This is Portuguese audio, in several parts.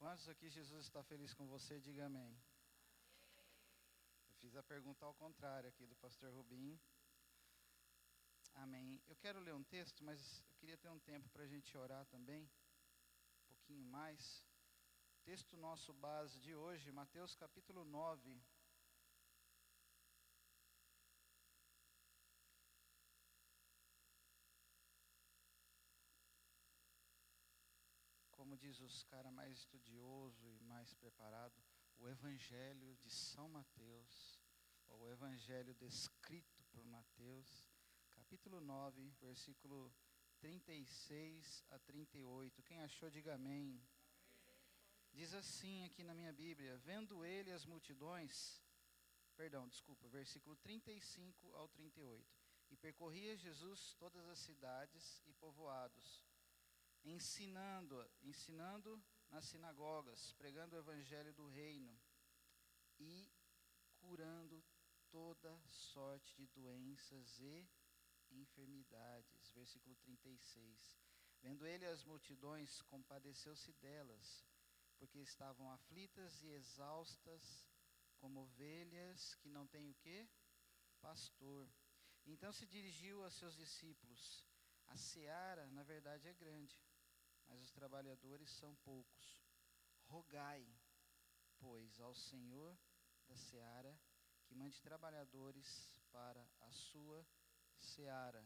Quantos aqui Jesus está feliz com você? Diga amém. Eu fiz a pergunta ao contrário aqui do pastor Rubinho. Amém. Eu quero ler um texto, mas eu queria ter um tempo para a gente orar também, um pouquinho mais. Texto nosso base de hoje, Mateus capítulo 9. Como diz os caras mais estudiosos e mais preparados, o Evangelho de São Mateus, ou o Evangelho descrito por Mateus, capítulo 9, versículo 36 a 38. Quem achou, diga amém. Diz assim aqui na minha Bíblia: vendo ele as multidões, versículo 35 ao 38. E percorria Jesus todas as cidades e povoados, ensinando nas sinagogas, pregando o evangelho do reino e curando toda sorte de doenças e enfermidades. Versículo 36. Vendo ele as multidões, compadeceu-se delas, porque estavam aflitas e exaustas, como ovelhas que não têm o quê? Pastor. Então se dirigiu a seus discípulos: a seara, na verdade, é grande, mas os trabalhadores são poucos. Rogai, pois, ao Senhor da seara que mande trabalhadores para a sua seara.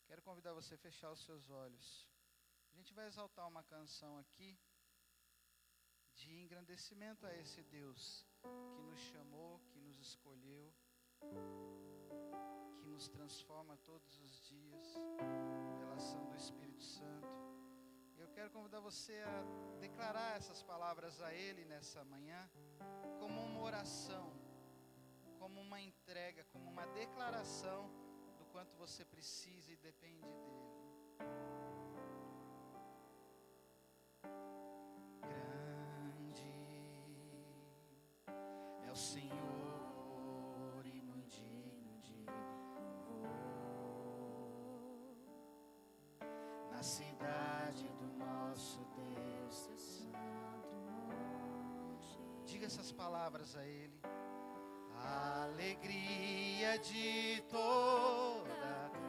Quero convidar você a fechar os seus olhos. A gente vai exaltar uma canção aqui de engrandecimento a esse Deus que nos chamou, que nos escolheu, que nos transforma todos os dias pela ação do Espírito Santo. Eu quero convidar você a declarar essas palavras a Ele nessa manhã, como uma oração, como uma entrega, como uma declaração do quanto você precisa e depende dEle. Grande é o Senhor e muito digno de louvor. Na cidade do nosso Deus, seu santo monte. Diga essas palavras a Ele. A alegria de toda a terra.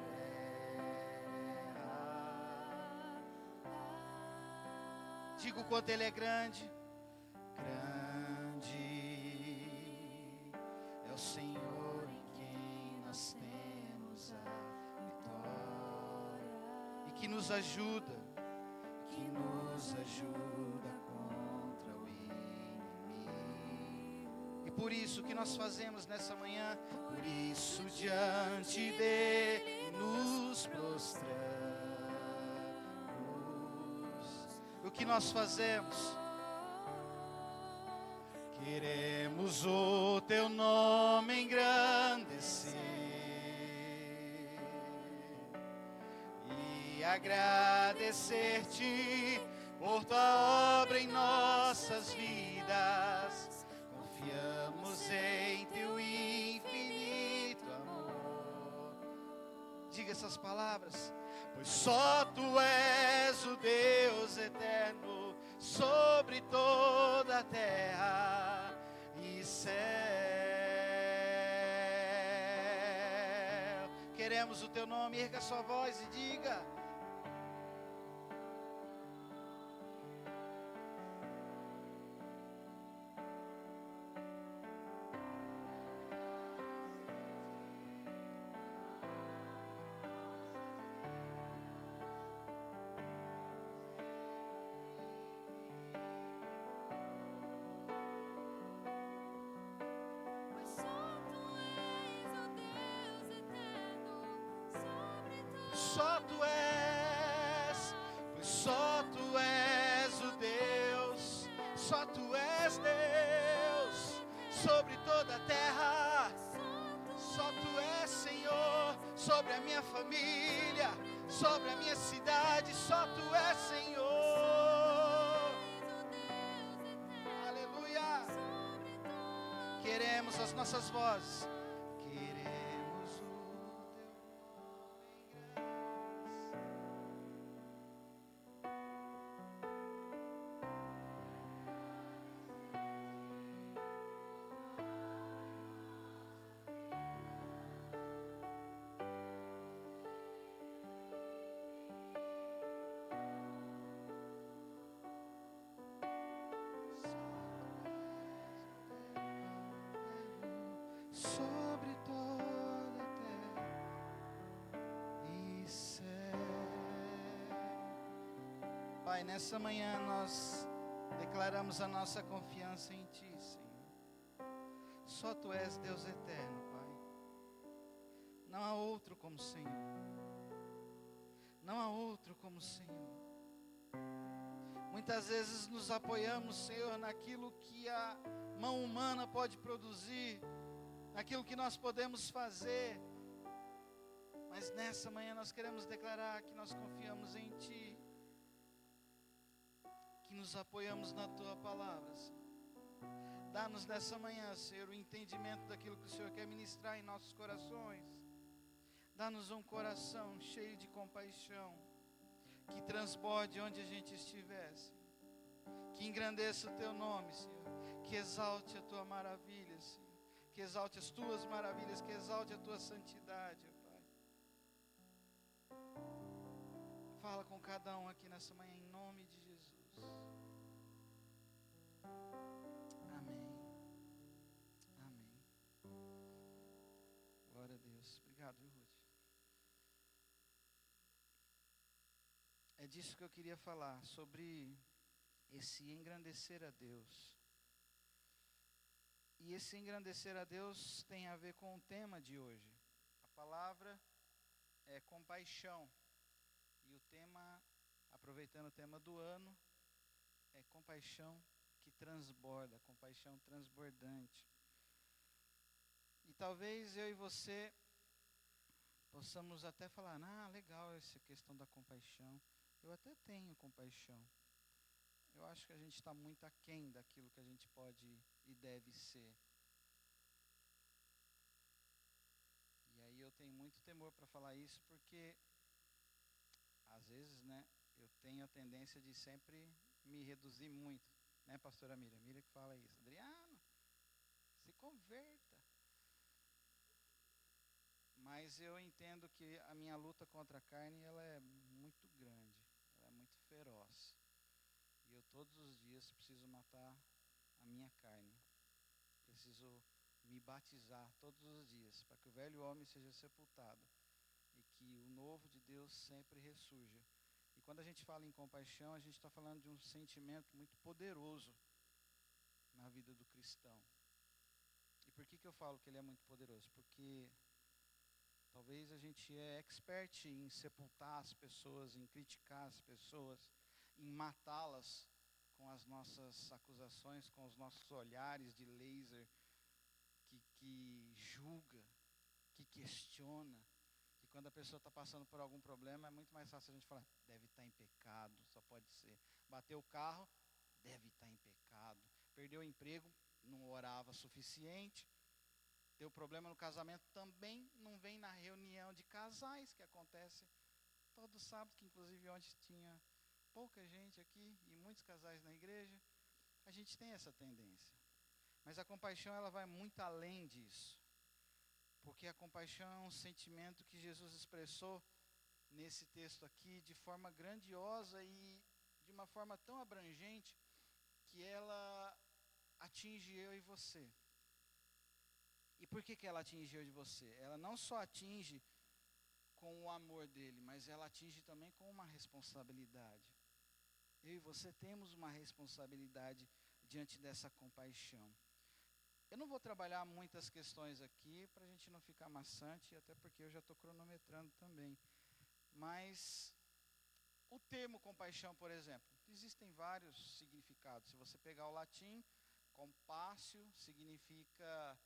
Diga o quanto Ele é grande. Grande é o Senhor em quem nós temos a vitória. E que nos ajuda contra o inimigo. E por isso que nós fazemos nessa manhã, por isso diante dele nos prostramos. O que nós fazemos? Queremos o teu nome engrandecer e agradecer-te por tua obra em nossas vidas. Confiamos em teu infinito amor. Diga essas palavras. Pois só tu és o Deus eterno sobre toda a terra e céu. Queremos o teu nome. Erga sua voz e diga: só tu és, pois só tu és o Deus, só tu és Deus sobre toda a terra, só tu és Senhor sobre a minha família, sobre a minha cidade, só tu és Senhor. Aleluia. Queremos as nossas vozes. Pai, nessa manhã nós declaramos a nossa confiança em Ti, Senhor. Só Tu és Deus eterno, Pai. Não há outro como o Senhor. Não há outro como o Senhor. Muitas vezes nos apoiamos, Senhor, naquilo que a mão humana pode produzir, naquilo que nós podemos fazer. Mas nessa manhã nós queremos declarar que nós confiamos em Ti, que nos apoiamos na Tua palavra, Senhor. Dá-nos nessa manhã, Senhor, o entendimento daquilo que o Senhor quer ministrar em nossos corações. Dá-nos um coração cheio de compaixão, que transborde onde a gente estiver, Senhor. Que engrandeça o Teu nome, Senhor. Que exalte a Tua maravilha, Senhor. Que exalte as Tuas maravilhas, que exalte a Tua santidade, ó Pai. Fala com cada um aqui nessa manhã, em nome de Jesus. Amém. Amém. Glória a Deus. Obrigado, viu, Ruth? É disso que eu queria falar, sobre esse engrandecer a Deus. E esse engrandecer a Deus tem a ver com o tema de hoje. A palavra é compaixão. E o tema, aproveitando o tema do ano, é compaixão que transborda, compaixão transbordante. E talvez eu e você possamos até falar, legal essa questão da compaixão. Eu até tenho compaixão. Eu acho que a gente está muito aquém daquilo que a gente pode e deve ser. E aí eu tenho muito temor para falar isso, porque às vezes, eu tenho a tendência de sempre me reduzir muito, pastora Miriam? Miriam que fala isso. Adriano, se converta. Mas eu entendo que a minha luta contra a carne, ela é muito grande, ela é muito feroz. E eu todos os dias preciso matar a minha carne. Preciso me batizar todos os dias, para que o velho homem seja sepultado e que o novo de Deus sempre ressurja. E quando a gente fala em compaixão, a gente está falando de um sentimento muito poderoso na vida do cristão. E por que eu falo que ele é muito poderoso? Porque talvez a gente é expert em sepultar as pessoas, em criticar as pessoas, em matá-las com as nossas acusações, com os nossos olhares de laser que julga, que questiona. Que quando a pessoa está passando por algum problema, é muito mais fácil a gente falar, deve estar em pecado, só pode ser. Bateu o carro, deve estar em pecado. Perdeu o emprego, não orava suficiente. Deu problema no casamento, também não vem na reunião de casais que acontece todo sábado, que inclusive ontem tinha pouca gente aqui e muitos casais na igreja. A gente tem essa tendência. Mas a compaixão, ela vai muito além disso. Porque a compaixão é um sentimento que Jesus expressou nesse texto aqui de forma grandiosa e de uma forma tão abrangente que ela atinge eu e você. E por que ela atinge eu e você? Ela não só atinge com o amor dele, mas ela atinge também com uma responsabilidade. Eu e você temos uma responsabilidade diante dessa compaixão. Eu não vou trabalhar muitas questões aqui para a gente não ficar maçante, até porque eu já estou cronometrando também. Mas o termo compaixão, por exemplo, existem vários significados. Se você pegar o latim, compassio significa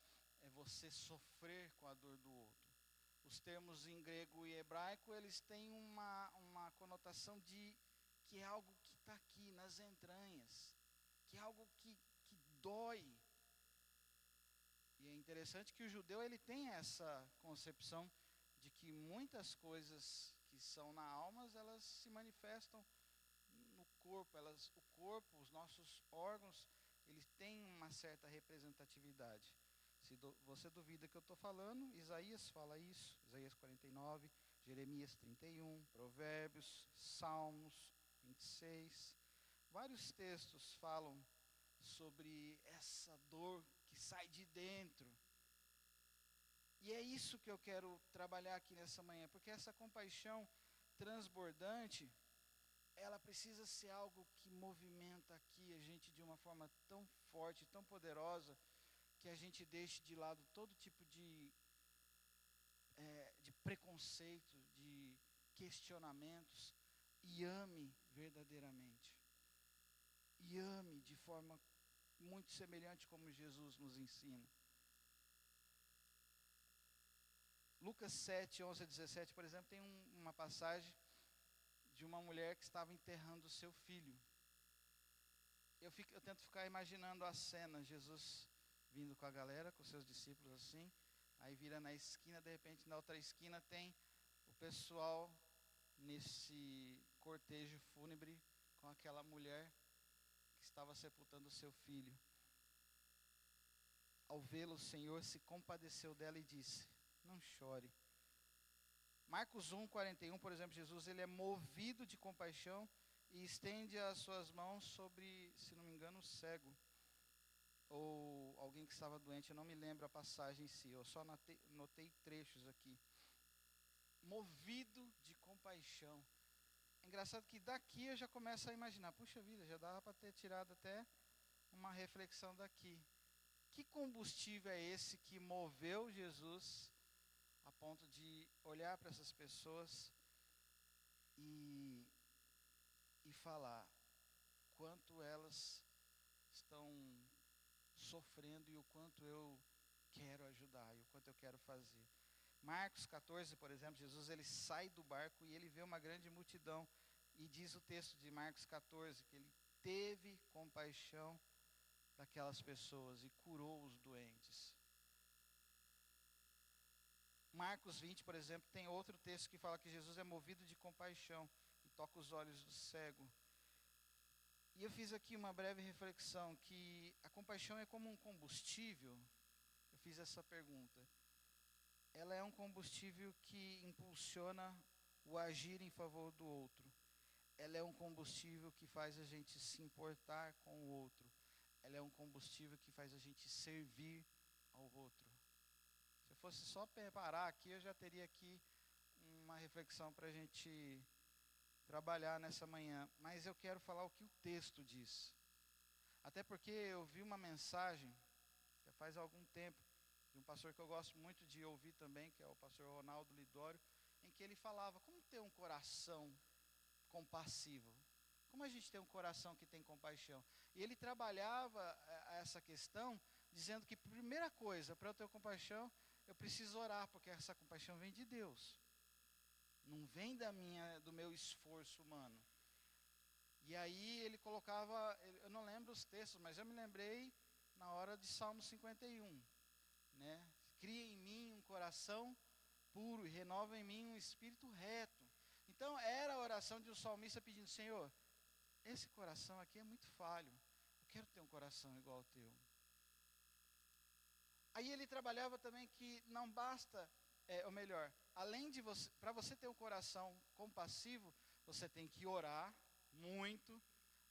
você sofrer com a dor do outro. Os termos em grego e hebraico, eles têm uma conotação de que é algo que está aqui nas entranhas, que é algo que dói. E é interessante que o judeu, ele tem essa concepção de que muitas coisas que são na alma, elas se manifestam no corpo. O corpo, os nossos órgãos, eles têm uma certa representatividade. Se você duvida que eu estou falando, Isaías fala isso, Isaías 49, Jeremias 31, Provérbios, Salmos 26. Vários textos falam sobre essa dor que sai de dentro. E é isso que eu quero trabalhar aqui nessa manhã, porque essa compaixão transbordante, ela precisa ser algo que movimenta aqui a gente de uma forma tão forte, tão poderosa, que a gente deixe de lado todo tipo de preconceito, de questionamentos, e ame verdadeiramente. E ame de forma muito semelhante como Jesus nos ensina. Lucas 7, 11 a 17, por exemplo, tem uma passagem de uma mulher que estava enterrando o seu filho. Eu tento ficar imaginando a cena, Jesus vindo com a galera, com seus discípulos assim, aí vira na esquina, de repente na outra esquina tem o pessoal nesse cortejo fúnebre com aquela mulher que estava sepultando o seu filho. Ao vê-lo, o Senhor se compadeceu dela e disse: não chore. Marcos 1, 41, por exemplo, Jesus ele é movido de compaixão e estende as suas mãos sobre, se não me engano, o cego, ou alguém que estava doente, eu não me lembro a passagem em si, eu só notei trechos aqui. Movido de compaixão. É engraçado que daqui eu já começo a imaginar, puxa vida, já dava para ter tirado até uma reflexão daqui. Que combustível é esse que moveu Jesus a ponto de olhar para essas pessoas e falar quanto elas estão sofrendo e o quanto eu quero ajudar e o quanto eu quero fazer. Marcos 14, por exemplo, Jesus ele sai do barco e ele vê uma grande multidão e diz o texto de Marcos 14 que ele teve compaixão daquelas pessoas e curou os doentes. Marcos 20, por exemplo, tem outro texto que fala que Jesus é movido de compaixão e toca os olhos do cego. E eu fiz aqui uma breve reflexão, que a compaixão é como um combustível. Eu fiz essa pergunta. Ela é um combustível que impulsiona o agir em favor do outro. Ela é um combustível que faz a gente se importar com o outro. Ela é um combustível que faz a gente servir ao outro. Se eu fosse só parar aqui, eu já teria aqui uma reflexão para a gente trabalhar nessa manhã. Mas eu quero falar o que o texto diz. Até porque eu vi uma mensagem, já faz algum tempo, de um pastor que eu gosto muito de ouvir também, que é o pastor Ronaldo Lidório, em que ele falava como ter um coração compassivo. Como a gente tem um coração que tem compaixão. E ele trabalhava essa questão, dizendo que, primeira coisa, para eu ter compaixão, eu preciso orar, porque essa compaixão vem de Deus. Não vem do meu esforço humano. E aí ele colocava, eu não lembro os textos, mas eu me lembrei na hora de Salmo 51. Né? Cria em mim um coração puro e renova em mim um espírito reto. Então era a oração de um salmista pedindo: Senhor, esse coração aqui é muito falho, eu quero ter um coração igual ao teu. Aí ele trabalhava também que não basta, ou melhor, além de você, para você ter um coração compassivo, você tem que orar muito,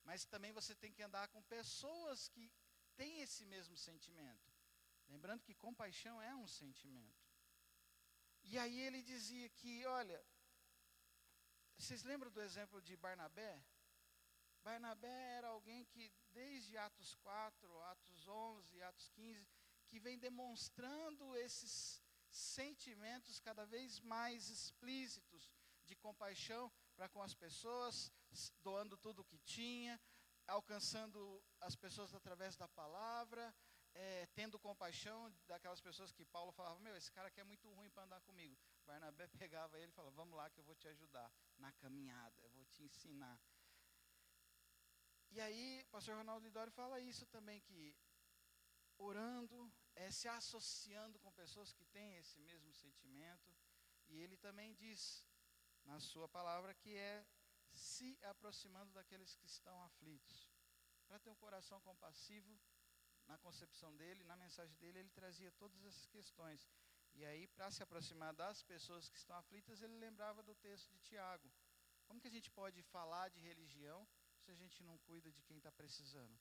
mas também você tem que andar com pessoas que têm esse mesmo sentimento. Lembrando que compaixão é um sentimento. E aí ele dizia que, olha, vocês lembram do exemplo de Barnabé? Barnabé era alguém que desde Atos 4, Atos 11, Atos 15, que vem demonstrando esses sentimentos cada vez mais explícitos de compaixão para com as pessoas, doando tudo o que tinha, alcançando as pessoas através da palavra, tendo compaixão daquelas pessoas que Paulo falava: meu, esse cara aqui é muito ruim para andar comigo. Barnabé pegava ele e falava: vamos lá que eu vou te ajudar na caminhada, eu vou te ensinar. E aí, o pastor Ronaldo Lidório fala isso também, que orando, se associando com pessoas que têm esse mesmo sentimento. E ele também diz na sua palavra que é se aproximando daqueles que estão aflitos. Para ter um coração compassivo, na concepção dele, na mensagem dele, ele trazia todas essas questões. E aí, para se aproximar das pessoas que estão aflitas, ele lembrava do texto de Tiago. Como que a gente pode falar de religião se a gente não cuida de quem está precisando?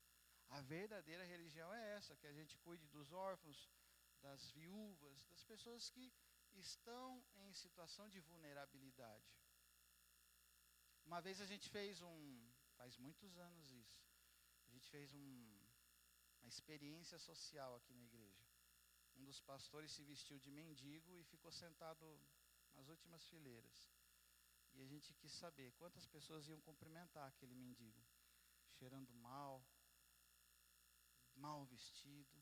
A verdadeira religião é essa, que a gente cuide dos órfãos, das viúvas, das pessoas que estão em situação de vulnerabilidade. Uma vez a gente fez faz muitos anos isso, a gente fez uma experiência social aqui na igreja. Um dos pastores se vestiu de mendigo e ficou sentado nas últimas fileiras. E a gente quis saber quantas pessoas iam cumprimentar aquele mendigo, cheirando mal vestido,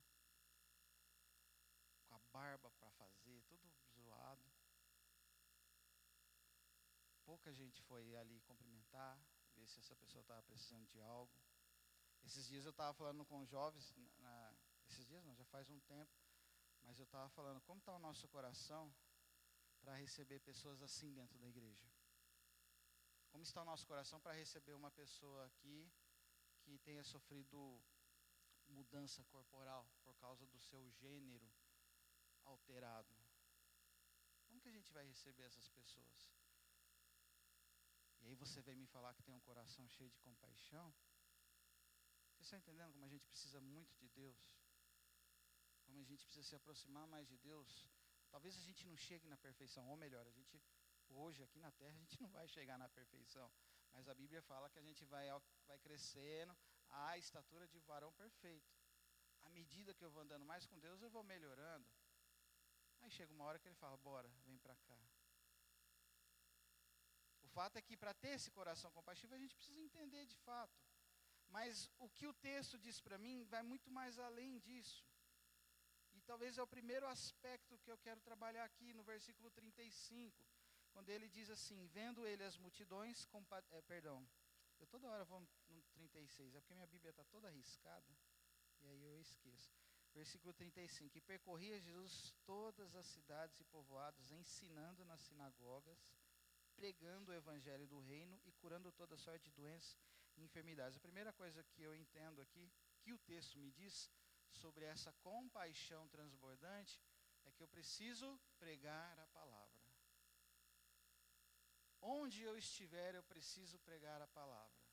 com a barba para fazer, tudo zoado. Pouca gente foi ali cumprimentar, ver se essa pessoa estava precisando de algo. Esses dias eu estava falando com os jovens, esses dias não, já faz um tempo, mas eu estava falando como está o nosso coração para receber pessoas assim dentro da igreja. Como está o nosso coração para receber uma pessoa aqui que tenha sofrido mudança corporal por causa do seu gênero alterado? Como que a gente vai receber essas pessoas? E aí você vem me falar que tem um coração cheio de compaixão? Vocês estão entendendo como a gente precisa muito de Deus? Como a gente precisa se aproximar mais de Deus? Talvez a gente não chegue na perfeição, ou melhor, hoje aqui na terra a gente não vai chegar na perfeição. Mas a Bíblia fala que a gente vai crescendo à estatura de varão perfeito. À medida que eu vou andando mais com Deus, eu vou melhorando. Aí chega uma hora que ele fala, bora, vem para cá. O fato é que para ter esse coração compassivo, a gente precisa entender de fato. Mas o que o texto diz para mim vai muito mais além disso. E talvez é o primeiro aspecto que eu quero trabalhar aqui no versículo 35. Quando ele diz assim, vendo ele as multidões, eu toda hora vou no 36, é porque minha Bíblia está toda arriscada, e aí eu esqueço. Versículo 35, e percorria Jesus todas as cidades e povoados, ensinando nas sinagogas, pregando o evangelho do reino e curando toda sorte de doenças e enfermidades. A primeira coisa que eu entendo aqui, que o texto me diz sobre essa compaixão transbordante, é que eu preciso pregar a palavra. Onde eu estiver, eu preciso pregar a palavra.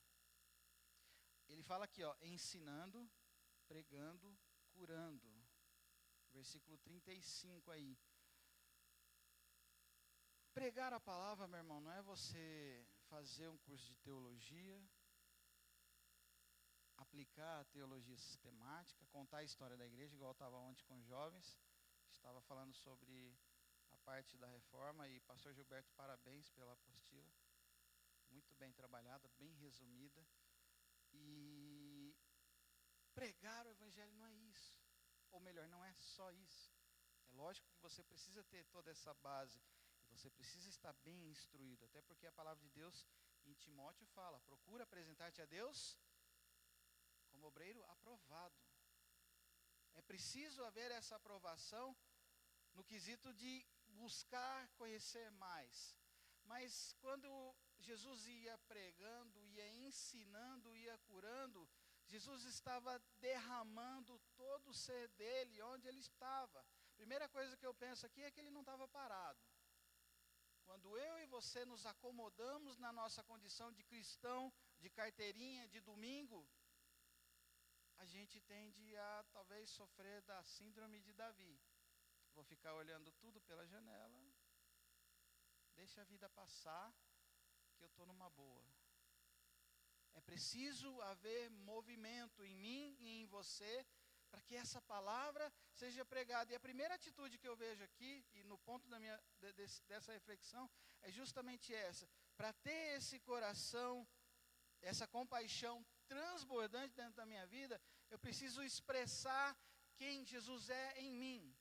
Ele fala aqui, ensinando, pregando, curando. Versículo 35 aí. Pregar a palavra, meu irmão, não é você fazer um curso de teologia, aplicar a teologia sistemática, contar a história da igreja, igual eu estava ontem com os jovens, estava falando sobre a parte da reforma, e pastor Gilberto, parabéns pela apostila, muito bem trabalhada, bem resumida. E pregar o evangelho não é isso, ou melhor, não é só isso. É lógico que você precisa ter toda essa base, e você precisa estar bem instruído, até porque a palavra de Deus em Timóteo fala, procura apresentar-te a Deus como obreiro aprovado. É preciso haver essa aprovação no quesito de buscar conhecer mais. Mas quando Jesus ia pregando, ia ensinando, ia curando, Jesus estava derramando todo o ser dele onde ele estava. Primeira coisa que eu penso aqui é que ele não estava parado. Quando eu e você nos acomodamos na nossa condição de cristão, de carteirinha, de domingo, a gente tende a talvez sofrer da síndrome de Davi. Vou ficar olhando tudo pela janela, deixa a vida passar, que eu estou numa boa. É preciso haver movimento em mim e em você, para que essa palavra seja pregada. E a primeira atitude que eu vejo aqui, e no ponto dessa reflexão, é justamente essa. Para ter esse coração, essa compaixão transbordante dentro da minha vida, eu preciso expressar quem Jesus é em mim.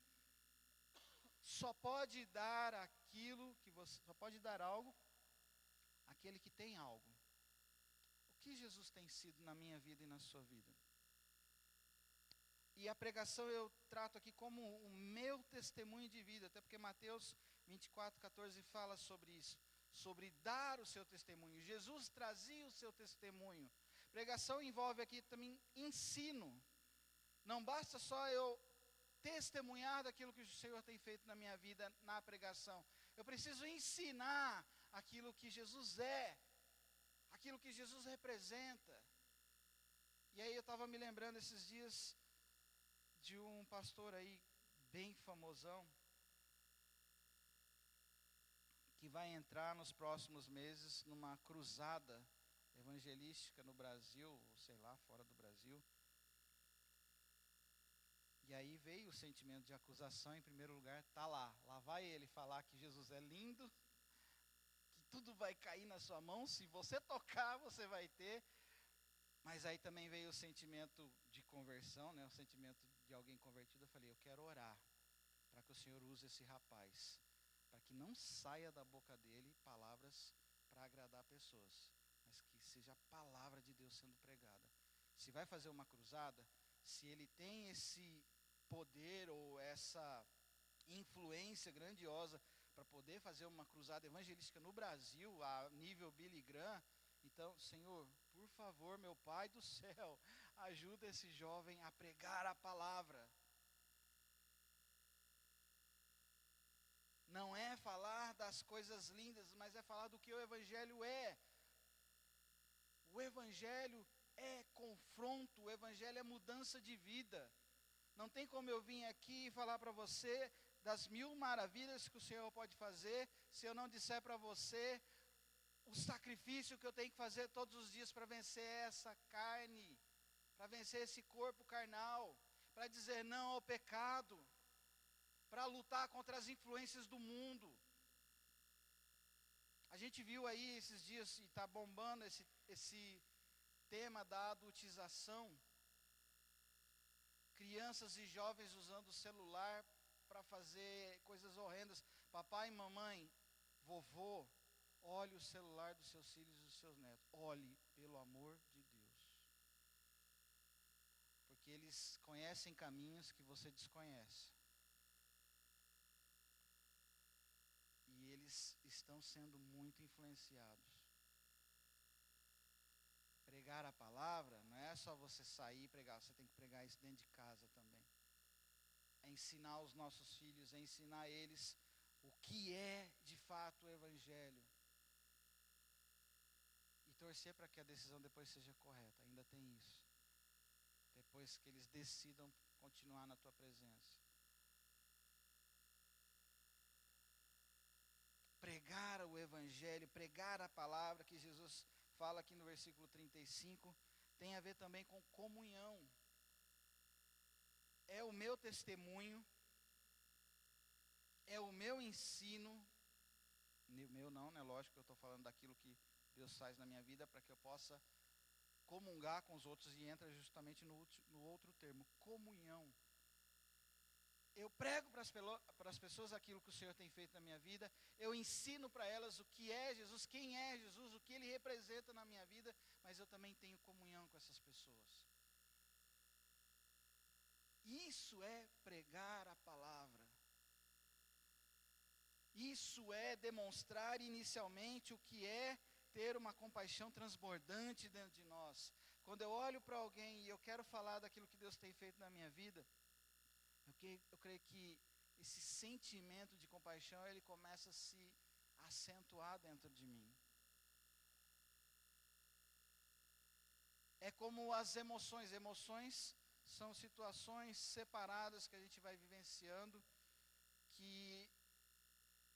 Só pode dar algo aquele que tem algo. O que Jesus tem sido na minha vida e na sua vida? E a pregação eu trato aqui como o meu testemunho de vida, até porque Mateus 24:14 fala sobre isso, sobre dar o seu testemunho. Jesus trazia o seu testemunho. Pregação envolve aqui também ensino. Não basta só eu testemunhar daquilo que o Senhor tem feito na minha vida na pregação. Eu preciso ensinar aquilo que Jesus é, aquilo que Jesus representa. E aí eu estava me lembrando esses dias de um pastor aí bem famosão, que vai entrar nos próximos meses numa cruzada evangelística no Brasil, ou sei lá, fora do Brasil. E aí veio o sentimento de acusação, em primeiro lugar, tá lá vai ele falar que Jesus é lindo, que tudo vai cair na sua mão, se você tocar, você vai ter. Mas aí também veio o sentimento de conversão, né, o sentimento de alguém convertido. Eu falei, eu quero orar para que o Senhor use esse rapaz, para que não saia da boca dele palavras para agradar pessoas, mas que seja a palavra de Deus sendo pregada. Se vai fazer uma cruzada, se ele tem esse poder ou essa influência grandiosa para poder fazer uma cruzada evangelística no Brasil, a nível Billy Graham, então, Senhor, por favor, meu Pai do céu, ajuda esse jovem a pregar a palavra. Não é falar das coisas lindas, mas é falar do que o Evangelho é. O Evangelho é confronto, o Evangelho é mudança de vida. Não tem como eu vir aqui e falar para você das 1000 maravilhas que o Senhor pode fazer, se eu não disser para você o sacrifício que eu tenho que fazer todos os dias para vencer essa carne, para vencer esse corpo carnal, para dizer não ao pecado, para lutar contra as influências do mundo. A gente viu aí esses dias, e está bombando esse tema da adultização, crianças e jovens usando o celular para fazer coisas horrendas. Papai e mamãe, vovô, olhe o celular dos seus filhos e dos seus netos. Olhe, pelo amor de Deus. Porque eles conhecem caminhos que você desconhece. E eles estão sendo muito influenciados. Pregar a palavra não é só você sair e pregar, você tem que pregar isso dentro de casa também. É ensinar os nossos filhos, é ensinar eles o que é de fato o Evangelho. E torcer para que a decisão depois seja correta, ainda tem isso. Depois que eles decidam continuar na tua presença. Pregar o Evangelho, pregar a palavra que Jesus fala aqui no versículo 35, tem a ver também com comunhão. É o meu testemunho, é o meu ensino, meu não, né? Lógico que eu estou falando daquilo que Deus faz na minha vida, para que eu possa comungar com os outros, e entra justamente no outro termo, comunhão. Eu prego para as pessoas aquilo que o Senhor tem feito na minha vida, eu ensino para elas o que é Jesus, quem é Jesus, o que Ele representa na minha vida, mas eu também tenho comunhão com essas pessoas. Isso é pregar a palavra. Isso é demonstrar inicialmente o que é ter uma compaixão transbordante dentro de nós. Quando eu olho para alguém e eu quero falar daquilo que Deus tem feito na minha vida, eu creio que esse sentimento de compaixão, ele começa a se acentuar dentro de mim. É como as emoções. Emoções são situações separadas que a gente vai vivenciando, que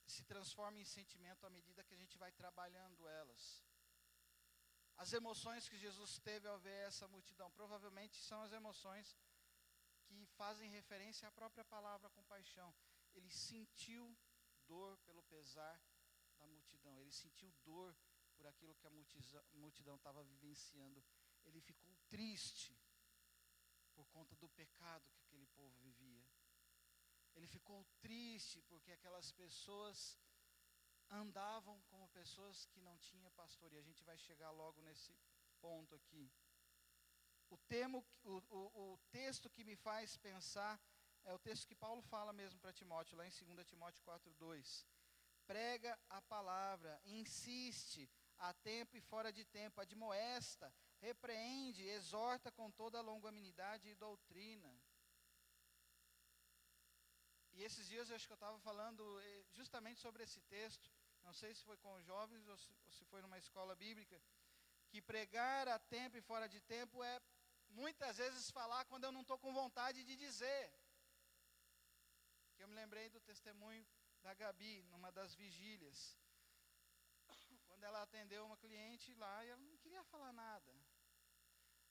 se transformam em sentimento à medida que a gente vai trabalhando elas. As emoções que Jesus teve ao ver essa multidão, provavelmente são as emoções que fazem referência à própria palavra compaixão. Ele sentiu dor pelo pesar da multidão. Ele sentiu dor por aquilo que a multidão estava vivenciando. Ele ficou triste por conta do pecado que aquele povo vivia. Ele ficou triste porque aquelas pessoas andavam como pessoas que não tinham pastor. E a gente vai chegar logo nesse ponto aqui. O texto que me faz pensar é o texto que Paulo fala mesmo para Timóteo, lá em 2 Timóteo 4:2. Prega a palavra, insiste, a tempo e fora de tempo, admoesta, repreende, exorta com toda a longanimidade e doutrina. E esses dias eu acho que eu estava falando justamente sobre esse texto, não sei se foi com os jovens ou se foi numa escola bíblica, que pregar a tempo e fora de tempo é muitas vezes falar quando eu não estou com vontade de dizer. Que eu me lembrei do testemunho da Gabi, numa das vigílias. quando ela atendeu uma cliente lá e ela não queria falar nada.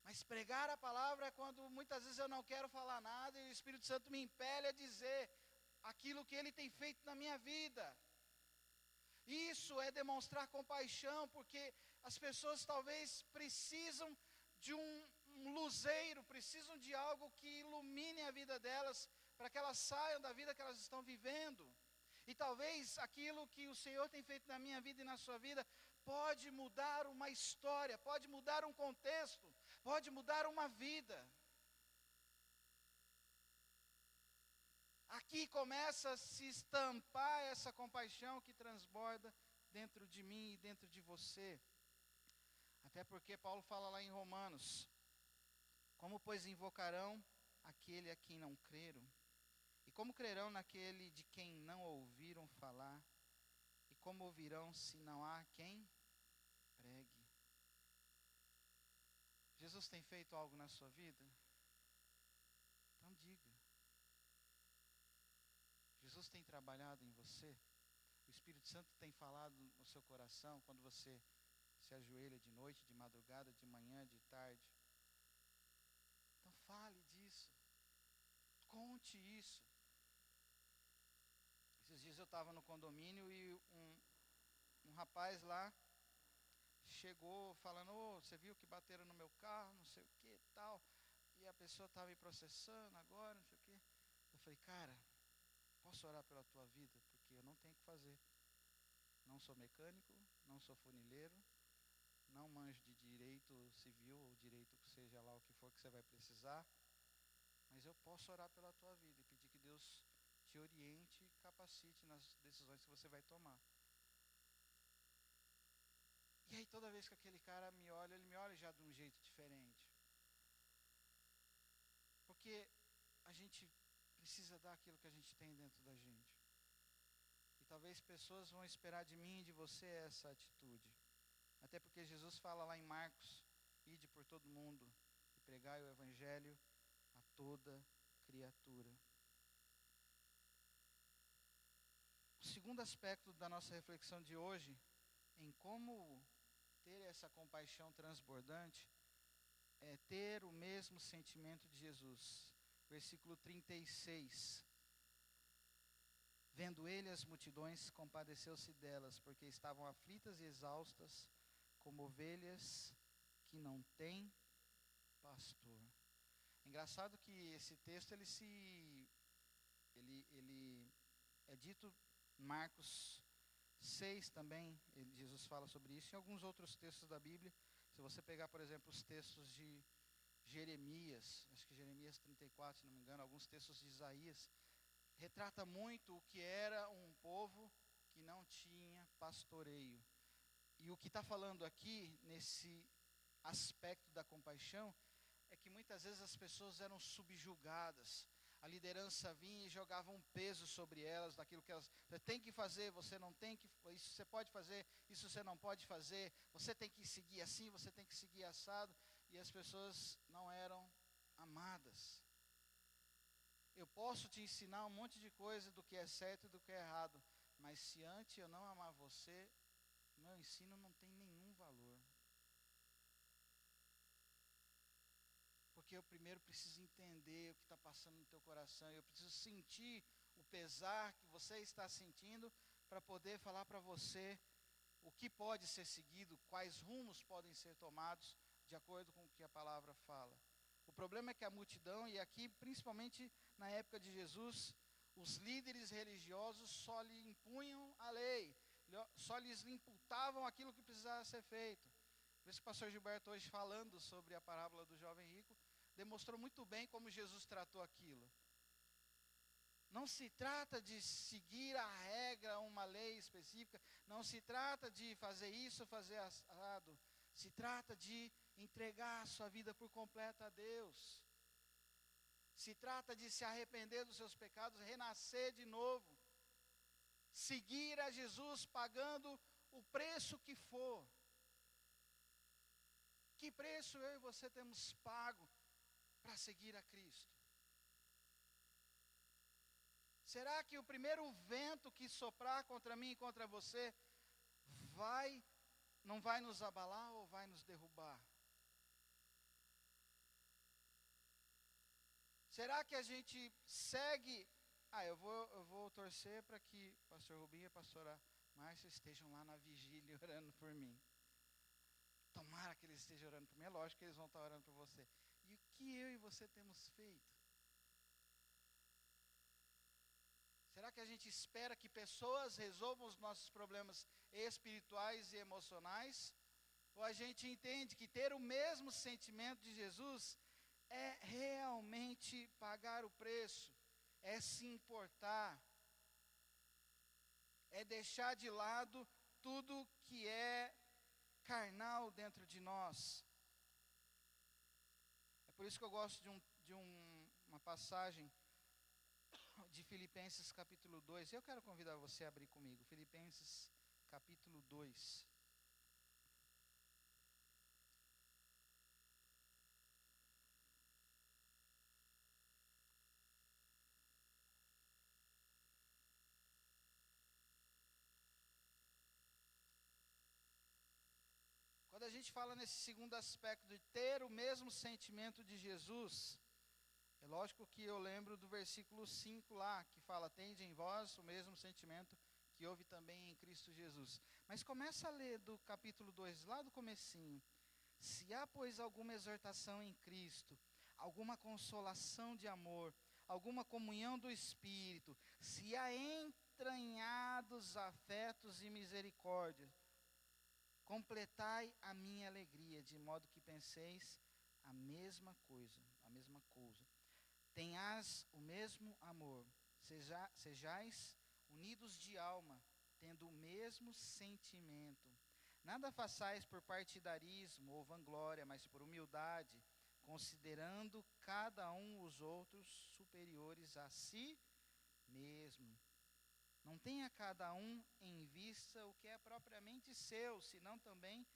Mas pregar a palavra é quando muitas vezes eu não quero falar nada e o Espírito Santo me impele a dizer aquilo que Ele tem feito na minha vida. Isso é demonstrar compaixão, porque as pessoas talvez precisam de um luzeiro, precisam de algo que ilumine a vida delas, para que elas saiam da vida que elas estão vivendo. E talvez aquilo que o Senhor tem feito na minha vida e na sua vida, pode mudar uma história, pode mudar um contexto, pode mudar uma vida. Aqui começa a se estampar essa compaixão que transborda dentro de mim e dentro de você. Até porque Paulo fala lá em Romanos: como pois invocarão aquele a quem não creram? E como crerão naquele de quem não ouviram falar? E como ouvirão se não há quem pregue? Jesus tem feito algo na sua vida? Então diga. Jesus tem trabalhado em você? O Espírito Santo tem falado no seu coração quando você se ajoelha de noite, de madrugada, de manhã, de tarde? Então fale disso. Conte isso. Esses dias eu estava no condomínio e um rapaz lá chegou falando: "Ô, você viu que bateram no meu carro, não sei o que e tal. E a pessoa estava me processando agora, não sei o que." Eu falei: "Cara, posso orar pela tua vida? Porque eu não tenho o que fazer. Não sou mecânico, não sou funileiro, não manjo de direito civil ou direito que seja lá o que for que você vai precisar. Mas eu posso orar pela tua vida e pedir que Deus te oriente e capacite nas decisões que você vai tomar." E aí toda vez que aquele cara me olha, ele me olha já de um jeito diferente. Porque a gente precisa dar aquilo que a gente tem dentro da gente. E talvez pessoas vão esperar de mim e de você essa atitude. Até porque Jesus fala lá em Marcos: ide por todo mundo e pregai o evangelho a toda criatura. O segundo aspecto da nossa reflexão de hoje, em como ter essa compaixão transbordante, é ter o mesmo sentimento de Jesus. Versículo 36. Vendo ele as multidões, compadeceu-se delas, porque estavam aflitas e exaustas, como ovelhas que não têm pastor. Engraçado que esse texto, ele é dito em Marcos 6 também, Jesus fala sobre isso, em alguns outros textos da Bíblia. Se você pegar, por exemplo, os textos de Jeremias, acho que Jeremias 34, se não me engano, alguns textos de Isaías, retrata muito o que era um povo que não tinha pastoreio. E o que está falando aqui, nesse aspecto da compaixão, é que muitas vezes as pessoas eram subjugadas. A liderança vinha e jogava um peso sobre elas, daquilo que elas, você tem que fazer, você não tem que, isso você pode fazer, isso você não pode fazer, você tem que seguir assim, você tem que seguir assado, e as pessoas não eram amadas. Eu posso te ensinar um monte de coisa do que é certo e do que é errado, mas se antes eu não amar você, meu ensino não tem nenhum valor. Porque eu primeiro preciso entender o que está passando no teu coração, eu preciso sentir o pesar que você está sentindo, para poder falar para você o que pode ser seguido, quais rumos podem ser tomados, de acordo com o que a palavra fala. O problema é que a multidão, e aqui principalmente na época de Jesus, os líderes religiosos só lhe impunham a lei, só lhes imputavam aquilo que precisava ser feito. Por isso que o pastor Gilberto hoje, falando sobre a parábola do jovem rico, demonstrou muito bem como Jesus tratou aquilo. Não se trata de seguir a regra, uma lei específica, não se trata de fazer isso, fazer assado, se trata de entregar a sua vida por completo a Deus. Se trata de se arrepender dos seus pecados, renascer de novo. Seguir a Jesus pagando o preço que for. Que preço eu e você temos pago para seguir a Cristo? Será que o primeiro vento que soprar contra mim e contra você vai não vai nos abalar ou vai nos derrubar? Será que a gente segue? Eu vou torcer para que o pastor Rubinho e a pastora Márcia estejam lá na vigília orando por mim. Tomara que eles estejam orando por mim. É lógico que eles vão estar orando por você. E o que eu e você temos feito? Será que a gente espera que pessoas resolvam os nossos problemas espirituais e emocionais? Ou a gente entende que ter o mesmo sentimento de Jesus é realmente pagar o preço, é se importar, é deixar de lado tudo que é carnal dentro de nós? É por isso que eu gosto uma passagem de Filipenses capítulo 2. Eu quero convidar você a abrir comigo. Filipenses capítulo 2. Quando a gente fala nesse segundo aspecto de ter o mesmo sentimento de Jesus, é lógico que eu lembro do versículo 5 lá, que fala: tende em vós o mesmo sentimento que houve também em Cristo Jesus. Mas começa a ler do capítulo 2, lá do comecinho. Se há, pois, alguma exortação em Cristo, alguma consolação de amor, alguma comunhão do Espírito, se há entranhados afetos e misericórdia, completai a minha alegria, de modo que penseis a mesma coisa, Tenhais o mesmo amor, sejais unidos de alma, tendo o mesmo sentimento. Nada façais por partidarismo ou vanglória, mas por humildade, considerando cada um os outros superiores a si mesmo. Não tenha cada um em vista o que é propriamente seu, senão também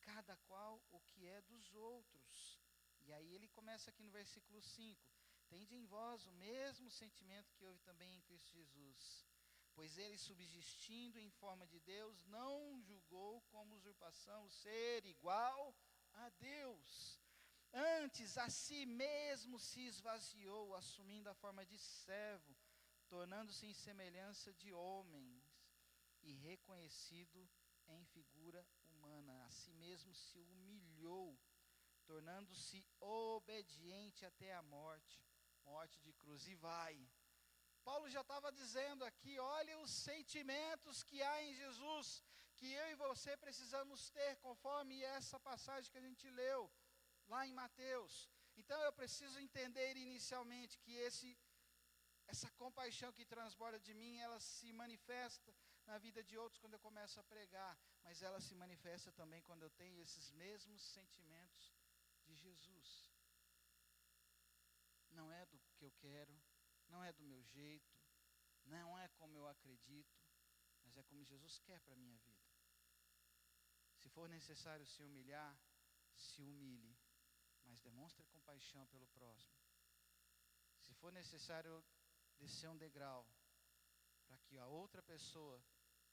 cada qual o que é dos outros. E aí ele começa aqui no versículo 5. Tende em vós o mesmo sentimento que houve também em Cristo Jesus. Pois ele, subsistindo em forma de Deus, não julgou como usurpação o ser igual a Deus. Antes, a si mesmo se esvaziou, assumindo a forma de servo, tornando-se em semelhança de homens, e reconhecido em figura humana. A si mesmo se humilhou, tornando-se obediente até a morte de cruz. E vai. Paulo já estava dizendo aqui: olha os sentimentos que há em Jesus, que eu e você precisamos ter, conforme essa passagem que a gente leu, lá em Mateus. Então eu preciso entender inicialmente que essa compaixão que transborda de mim, ela se manifesta na vida de outros quando eu começo a pregar, mas ela se manifesta também quando eu tenho esses mesmos sentimentos de Jesus. Não é do que eu quero, não é do meu jeito, não é como eu acredito, mas é como Jesus quer para a minha vida. Se for necessário se humilhar, se humilhe, mas demonstre compaixão pelo próximo. Se for necessário descer um degrau, para que a outra pessoa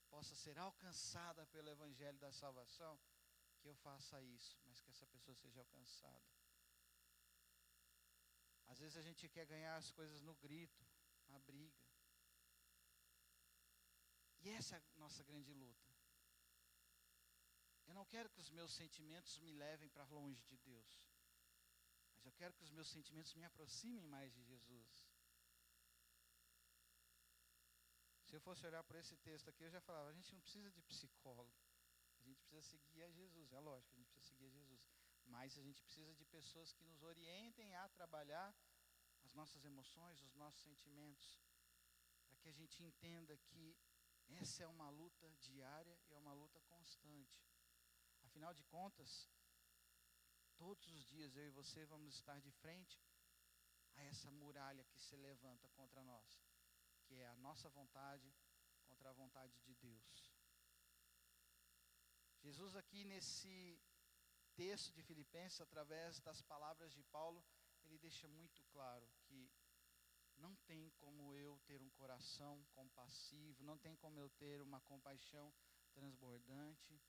possa ser alcançada pelo Evangelho da Salvação, que eu faça isso, mas que essa pessoa seja alcançada. Às vezes a gente quer ganhar as coisas no grito, na briga. E essa é a nossa grande luta. Eu não quero que os meus sentimentos me levem para longe de Deus, mas eu quero que os meus sentimentos me aproximem mais de Jesus. Se eu fosse olhar por esse texto aqui, eu já falava: a gente não precisa de psicólogo, a gente precisa seguir a Jesus. É lógico, a gente precisa seguir a Jesus, mas a gente precisa de pessoas que nos orientem a trabalhar as nossas emoções, os nossos sentimentos, para que a gente entenda que essa é uma luta diária e é uma luta constante. Afinal de contas, todos os dias eu e você vamos estar de frente a essa muralha que se levanta contra nós, que é a nossa vontade contra a vontade de Deus. Jesus aqui nesse texto de Filipenses, através das palavras de Paulo, ele deixa muito claro que não tem como eu ter um coração compassivo, não tem como eu ter uma compaixão transbordante,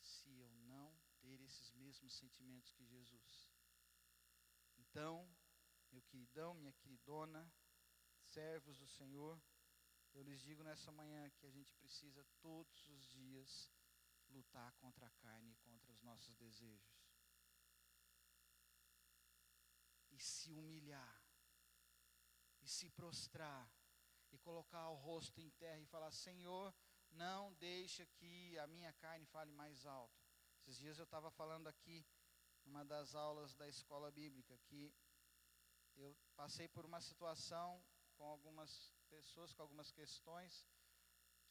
se eu não ter esses mesmos sentimentos que Jesus. Então, meu queridão, minha queridona, servos do Senhor, eu lhes digo nessa manhã que a gente precisa todos os dias lutar contra a carne e contra os nossos desejos. E se humilhar, e se prostrar, e colocar o rosto em terra e falar: Senhor, não deixa que a minha carne fale mais alto. Esses dias eu estava falando aqui, numa das aulas da escola bíblica, que eu passei por uma situação com algumas pessoas, com algumas questões,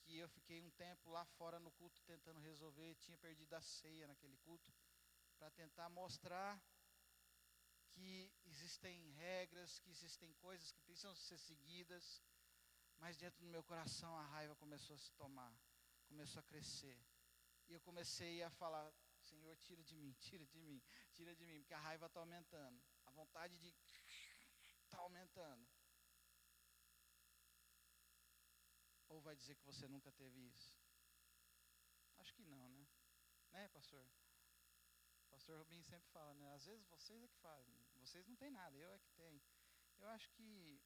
que eu fiquei um tempo lá fora no culto tentando resolver, tinha perdido a ceia naquele culto, para tentar mostrar que existem regras, que existem coisas que precisam ser seguidas, mas dentro do meu coração a raiva começou a se tomar, começou a crescer, e eu comecei a falar: Senhor, tira de mim, tira de mim, tira de mim, porque a raiva está aumentando, a vontade de está aumentando. Ou vai dizer que você nunca teve isso? Acho que não, né? Né, pastor? Pastor Rubinho sempre fala, né? Às vezes vocês é que fazem, vocês não têm nada, eu é que tenho. Eu acho que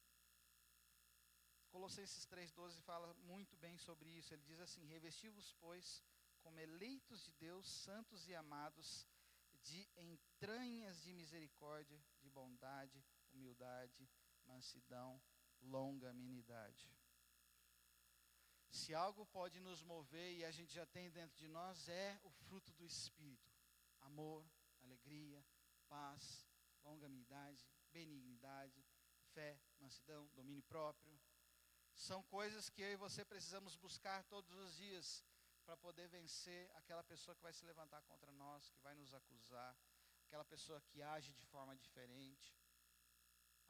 Colossenses 3,12 fala muito bem sobre isso. Ele diz assim: revesti-vos, pois, como eleitos de Deus, santos e amados, de entranhas de misericórdia, de bondade, humildade, mansidão, longanimidade. Se algo pode nos mover, e a gente já tem dentro de nós, é o fruto do Espírito: amor, alegria, paz, longanimidade, benignidade, fé, mansidão, domínio próprio. São coisas que eu e você precisamos buscar todos os dias para poder vencer aquela pessoa que vai se levantar contra nós, que vai nos acusar, aquela pessoa que age de forma diferente.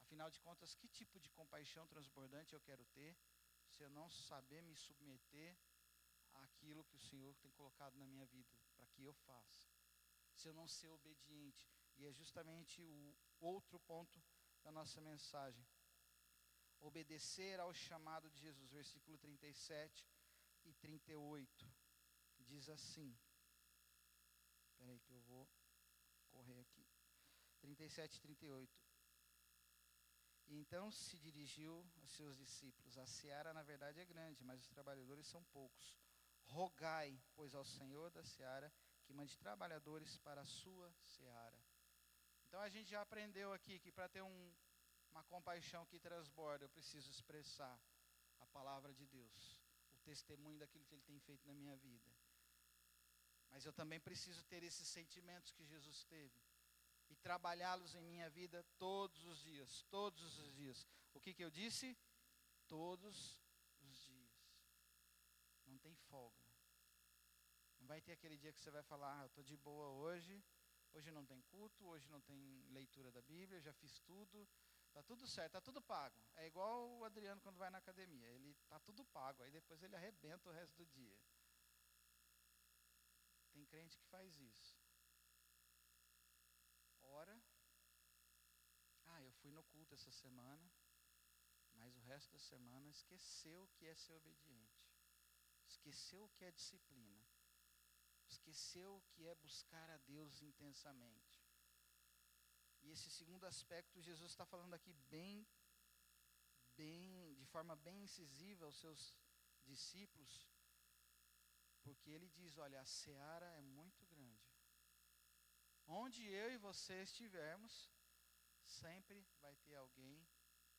Afinal de contas, que tipo de compaixão transbordante eu quero ter, se eu não saber me submeter àquilo que o Senhor tem colocado na minha vida, para que eu faça? Se eu não ser obediente. E é justamente o outro ponto da nossa mensagem. Obedecer ao chamado de Jesus, versículo 37 e 38, diz assim, espera aí que eu vou correr aqui, 37 e 38, e então se dirigiu aos seus discípulos: a seara na verdade é grande, mas os trabalhadores são poucos. Rogai, pois, ao Senhor da seara, que mande trabalhadores para a sua seara. Então a gente já aprendeu aqui que para ter uma compaixão que transborda, eu preciso expressar a palavra de Deus, o testemunho daquilo que Ele tem feito na minha vida. Mas eu também preciso ter esses sentimentos que Jesus teve e trabalhá-los em minha vida todos os dias, todos os dias. O que eu disse? Todos os dias. Não tem folga. Não vai ter aquele dia que você vai falar: eu estou de boa hoje, hoje não tem culto, hoje não tem leitura da Bíblia, já fiz tudo. Está tudo certo, está tudo pago. É igual o Adriano quando vai na academia. Ele está tudo pago, aí depois ele arrebenta o resto do dia. Tem crente que faz isso. Ora, eu fui no culto essa semana, mas o resto da semana esqueceu o que é ser obediente. Esqueceu o que é disciplina. Esqueceu o que é buscar a Deus intensamente. E esse segundo aspecto, Jesus está falando aqui de forma bem incisiva aos seus discípulos, porque ele diz: olha, a seara é muito grande. Onde eu e você estivermos, sempre vai ter alguém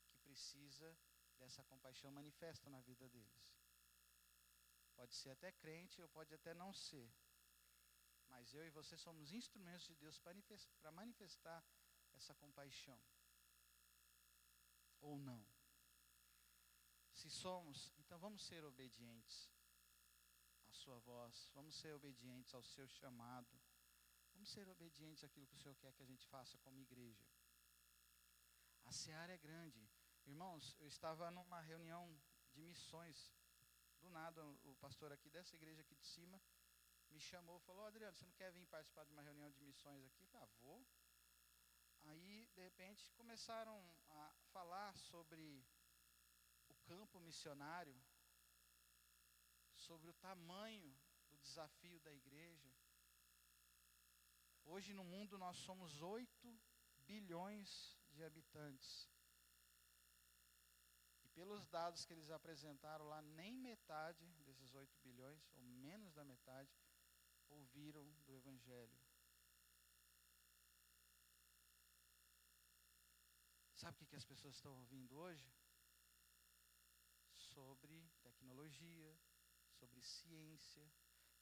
que precisa dessa compaixão manifesta na vida deles. Pode ser até crente ou pode até não ser, mas eu e você somos instrumentos de Deus para manifestar essa compaixão. Ou não. Se somos, então vamos ser obedientes à sua voz, vamos ser obedientes ao seu chamado, vamos ser obedientes àquilo que o Senhor quer que a gente faça como igreja. A seara é grande. Irmãos, eu estava numa reunião de missões, do nada o pastor aqui dessa igreja aqui de cima me chamou, falou: Adriano, você não quer vir participar de uma reunião de missões aqui? Eu falei: vou. Aí, de repente, começaram a falar sobre o campo missionário, sobre o tamanho do desafio da igreja. Hoje no mundo nós somos 8 bilhões de habitantes. E pelos dados que eles apresentaram lá, nem metade desses 8 bilhões, ou menos da metade, ouviram do Evangelho. Sabe o que as pessoas estão ouvindo hoje? Sobre tecnologia, sobre ciência.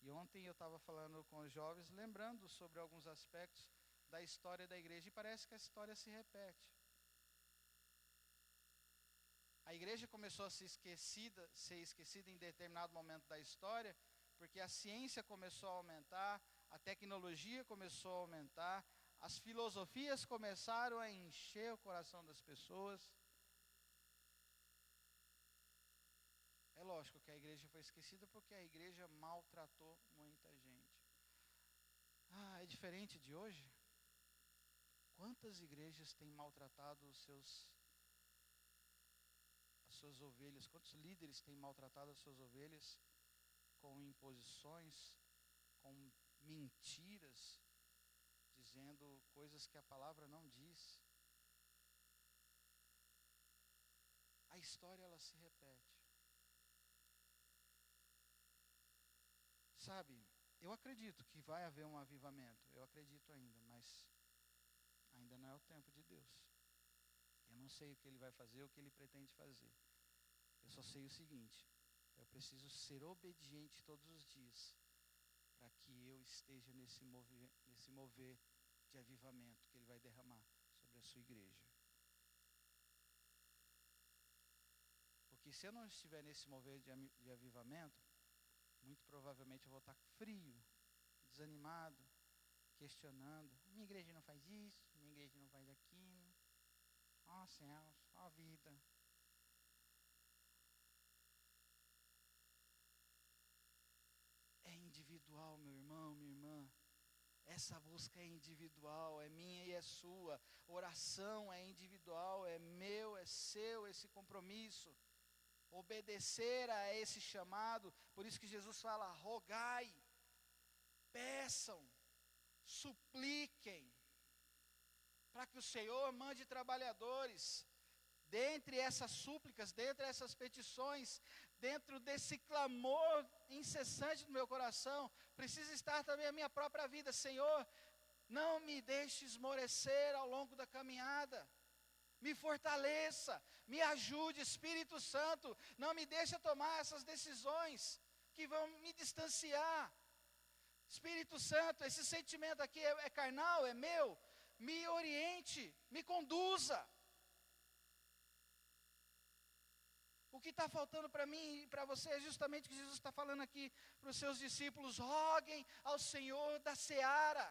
E ontem eu estava falando com os jovens, lembrando sobre alguns aspectos da história da igreja, e parece que a história se repete. A igreja começou a ser esquecida em determinado momento da história, porque a ciência começou a aumentar, a tecnologia começou a aumentar, as filosofias começaram a encher o coração das pessoas. É lógico que a igreja foi esquecida porque a igreja maltratou muita gente. É diferente de hoje? Quantas igrejas têm maltratado as suas ovelhas? Quantos líderes têm maltratado as suas ovelhas com imposições, com mentiras, dizendo coisas que a palavra não diz? A história, ela se repete. Sabe, eu acredito que vai haver um avivamento, eu acredito ainda, mas ainda não é o tempo de Deus. Eu não sei o que Ele vai fazer, o que Ele pretende fazer. Eu só sei o seguinte: eu preciso ser obediente todos os dias, para que eu esteja nesse mover de avivamento que Ele vai derramar sobre a sua igreja. Porque se eu não estiver nesse mover de avivamento, muito provavelmente eu vou estar frio, desanimado, questionando. Minha igreja não faz isso, minha igreja não faz aquilo. Ó céus, ó vida. É individual, meu irmão, minha irmã. Essa busca é individual, é minha e é sua. Oração é individual, é meu, é seu esse compromisso. Obedecer a esse chamado. Por isso que Jesus fala: rogai, peçam, supliquem, para que o Senhor mande trabalhadores. Dentre essas súplicas, dentre essas petições, dentro desse clamor incessante do meu coração, precisa estar também a minha própria vida. Senhor, não me deixe esmorecer ao longo da caminhada. Me fortaleça, me ajude, Espírito Santo. Não me deixe tomar essas decisões que vão me distanciar. Espírito Santo, esse sentimento aqui é carnal, é meu. Me oriente, me conduza. O que está faltando para mim e para você é justamente o que Jesus está falando aqui para os seus discípulos: roguem ao Senhor da seara,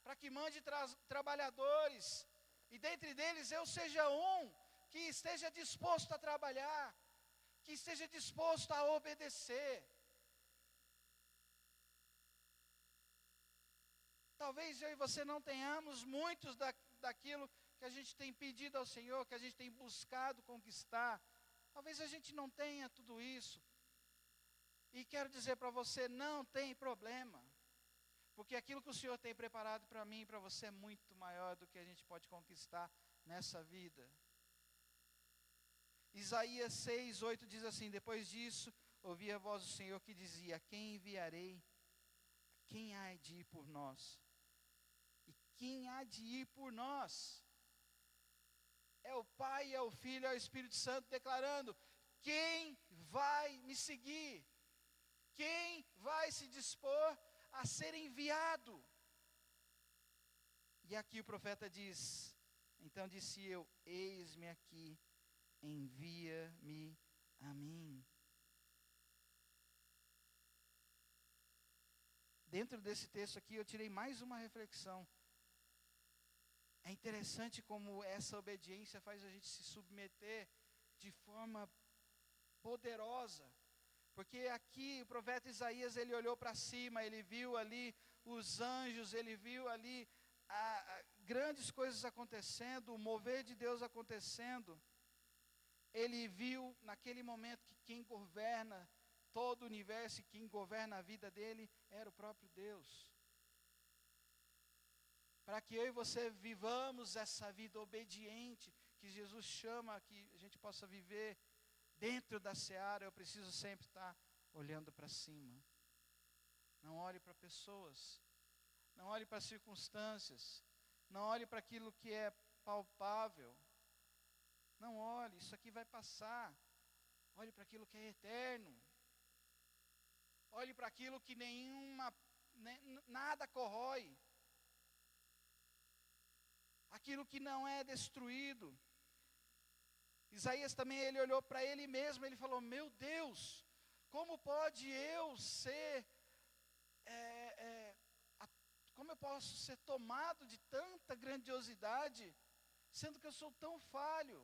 para que mande trabalhadores, e dentre deles eu seja um que esteja disposto a trabalhar, que esteja disposto a obedecer. Talvez eu e você não tenhamos muitos daquilo que a gente tem pedido ao Senhor, que a gente tem buscado conquistar. Talvez a gente não tenha tudo isso. E quero dizer para você, não tem problema. Porque aquilo que o Senhor tem preparado para mim e para você é muito maior do que a gente pode conquistar nessa vida. Isaías 6:8 diz assim: depois disso, ouvi a voz do Senhor que dizia: quem enviarei? Quem há de ir por nós? E quem há de ir por nós? É o Pai, é o Filho, é o Espírito Santo declarando: quem vai me seguir? Quem vai se dispor a ser enviado? E aqui o profeta diz: então disse eu, eis-me aqui, envia-me a mim. Dentro desse texto aqui eu tirei mais uma reflexão. É interessante como essa obediência faz a gente se submeter de forma poderosa. Porque aqui o profeta Isaías, ele olhou para cima, ele viu ali os anjos, ele viu ali grandes coisas acontecendo, o mover de Deus acontecendo. Ele viu naquele momento que quem governa todo o universo e quem governa a vida dele era o próprio Deus. para que eu e você vivamos essa vida obediente, que Jesus chama que a gente possa viver dentro da seara, eu preciso sempre estar olhando para cima. Não olhe para pessoas, não olhe para circunstâncias, não olhe para aquilo que é palpável. Não olhe, isso aqui vai passar. Olhe para aquilo que é eterno. Olhe para aquilo que nada corrói. Aquilo que não é destruído. Isaías também, ele olhou para ele mesmo, ele falou, meu Deus, como pode eu ser, como eu posso ser tomado de tanta grandiosidade, sendo que eu sou tão falho?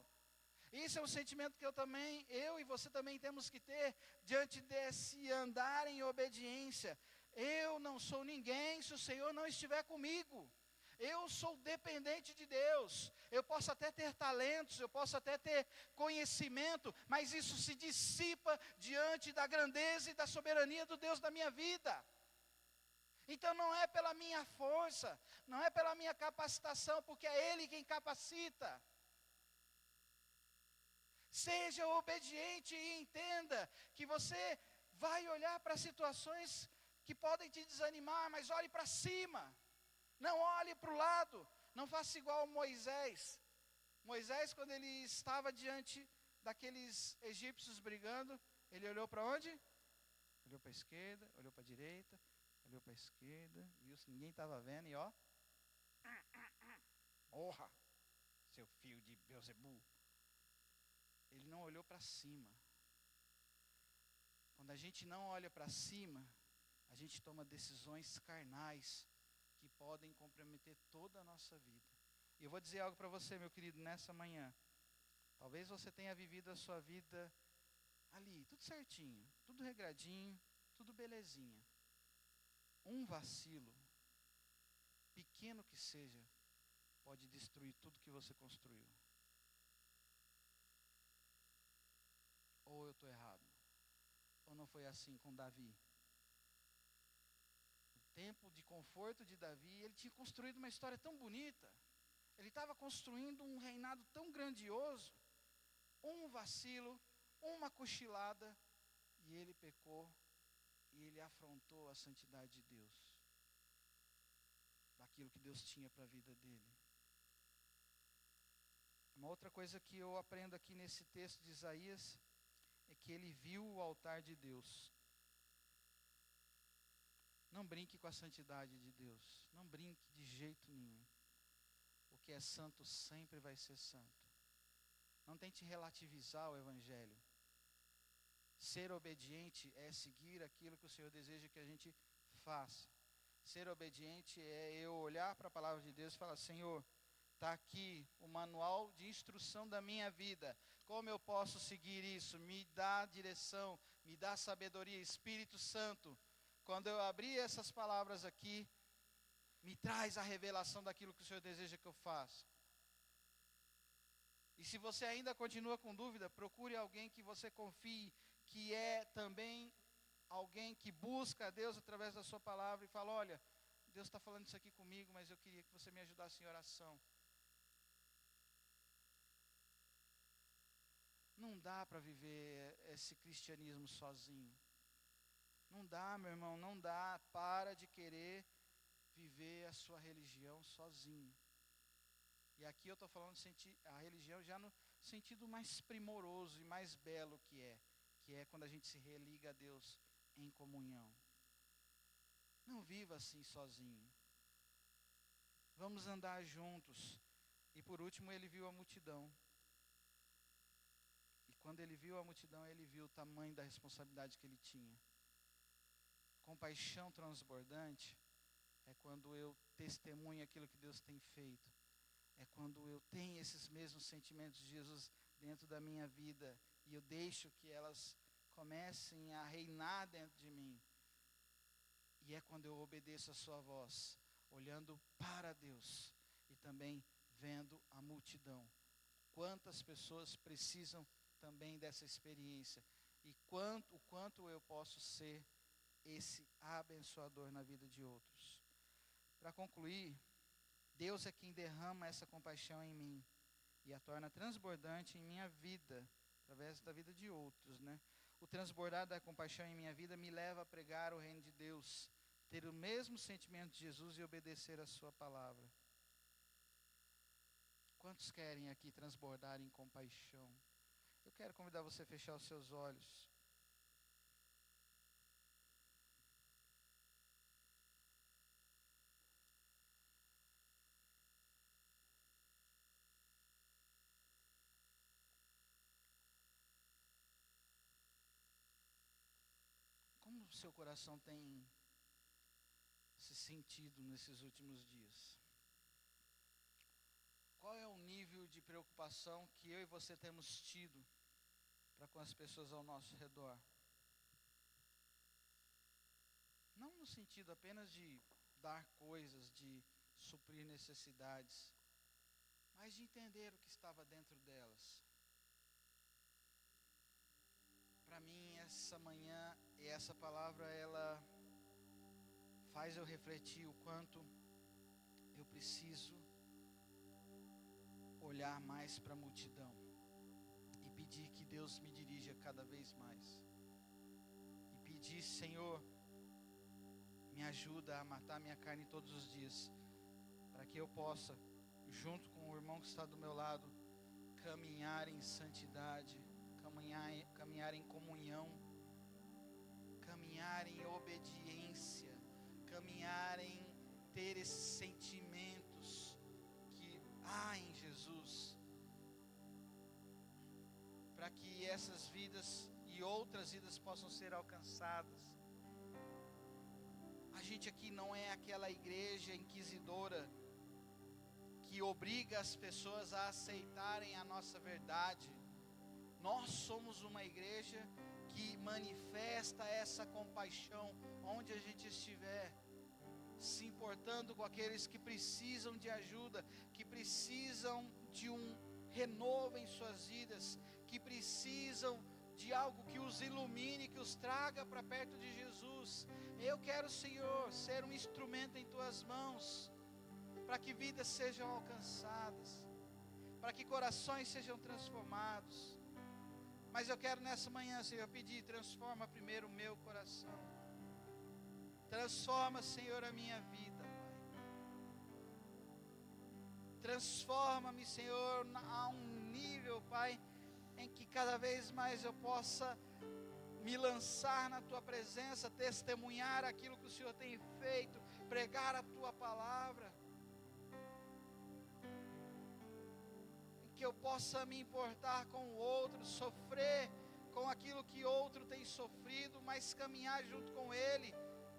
Isso é um sentimento que eu e você também temos que ter, diante desse andar em obediência. Eu não sou ninguém se o Senhor não estiver comigo. Eu sou dependente de Deus. Eu posso até ter talentos, eu posso até ter conhecimento, mas isso se dissipa diante da grandeza e da soberania do Deus da minha vida. Então não é pela minha força, não é pela minha capacitação, porque é Ele quem capacita. Seja obediente e entenda que você vai olhar para situações que podem te desanimar, mas olhe para cima. Não olhe para o lado, não faça igual Moisés. Moisés, quando ele estava diante daqueles egípcios brigando, ele olhou para onde? Olhou para a esquerda, olhou para a direita, olhou para a esquerda, viu se ninguém estava vendo e ó. Orra, seu filho de Beelzebul. Ele não olhou para cima. Quando a gente não olha para cima, a gente toma decisões carnais que podem comprometer toda a nossa vida. E eu vou dizer algo para você, meu querido, nessa manhã. Talvez você tenha vivido a sua vida ali, tudo certinho, tudo regradinho, tudo belezinha. Um vacilo, pequeno que seja, pode destruir tudo que você construiu. Ou eu estou errado? Ou não foi assim com Davi? Tempo de conforto de Davi, ele tinha construído uma história tão bonita, ele estava construindo um reinado tão grandioso, um vacilo, uma cochilada, e ele pecou, e ele afrontou a santidade de Deus, daquilo que Deus tinha para a vida dele. Uma outra coisa que eu aprendo aqui nesse texto de Isaías, é que ele viu o altar de Deus. Não brinque com a santidade de Deus. Não brinque de jeito nenhum. O que é santo sempre vai ser santo. Não tente relativizar o Evangelho. Ser obediente é seguir aquilo que o Senhor deseja que a gente faça. Ser obediente é eu olhar para a palavra de Deus e falar, Senhor, está aqui o manual de instrução da minha vida. Como eu posso seguir isso? Me dá direção, me dá sabedoria, Espírito Santo. Quando eu abrir essas palavras aqui, me traz a revelação daquilo que o Senhor deseja que eu faça. E se você ainda continua com dúvida, procure alguém que você confie, que é também alguém que busca a Deus através da sua palavra e fala, olha, Deus está falando isso aqui comigo, mas eu queria que você me ajudasse em oração. Não dá para viver esse cristianismo sozinho. Não dá, meu irmão, não dá. Para de querer viver a sua religião sozinho. E aqui eu estou falando a religião já no sentido mais primoroso e mais belo que é quando a gente se religa a Deus em comunhão. Não viva assim sozinho. Vamos andar juntos. E por último, ele viu a multidão. E quando ele viu a multidão, ele viu o tamanho da responsabilidade que ele tinha. Compaixão transbordante é quando eu testemunho aquilo que Deus tem feito. É quando eu tenho esses mesmos sentimentos de Jesus dentro da minha vida e eu deixo que elas comecem a reinar dentro de mim. E é quando eu obedeço a sua voz, olhando para Deus e também vendo a multidão. Quantas pessoas precisam também dessa experiência e o quanto eu posso ser esse abençoador na vida de outros. Para concluir, Deus é quem derrama essa compaixão em mim e a torna transbordante em minha vida, através da vida de outros, né? O transbordar da compaixão em minha vida me leva a pregar o reino de Deus, ter o mesmo sentimento de Jesus e obedecer a sua palavra. Quantos querem aqui transbordar em compaixão? Eu quero convidar você a fechar os seus olhos. Como o seu coração tem se sentido nesses últimos dias? Qual é o nível de preocupação que eu e você temos tido para com as pessoas ao nosso redor? Não no sentido apenas de dar coisas, de suprir necessidades, mas de entender o que estava dentro delas. Para mim, essa manhã e essa palavra, ela faz eu refletir o quanto eu preciso olhar mais para a multidão e pedir que Deus me dirija cada vez mais. E pedir, Senhor, me ajuda a matar minha carne todos os dias, para que eu possa, junto com o irmão que está do meu lado, caminhar em santidade, caminhar em comunhão, caminhar em obediência, caminhar em ter esses sentimentos que há em Jesus, para que essas vidas e outras vidas possam ser alcançadas. A gente aqui não é aquela igreja inquisidora que obriga as pessoas a aceitarem a nossa verdade. Nós somos uma igreja que manifesta essa compaixão onde a gente estiver, se importando com aqueles que precisam de ajuda, que precisam de um renovo em suas vidas, que precisam de algo que os ilumine, que os traga para perto de Jesus. Eu quero, Senhor, ser um instrumento em tuas mãos, para que vidas sejam alcançadas, para que corações sejam transformados. Mas eu quero nessa manhã, Senhor, pedir, transforma primeiro o meu coração. Transforma, Senhor, a minha vida, Pai. Transforma-me, Senhor, a um nível, Pai, em que cada vez mais eu possa me lançar na Tua presença, testemunhar aquilo que o Senhor tem feito, pregar a Tua palavra. Que eu possa me importar com o outro, sofrer com aquilo que outro tem sofrido, mas caminhar junto com ele,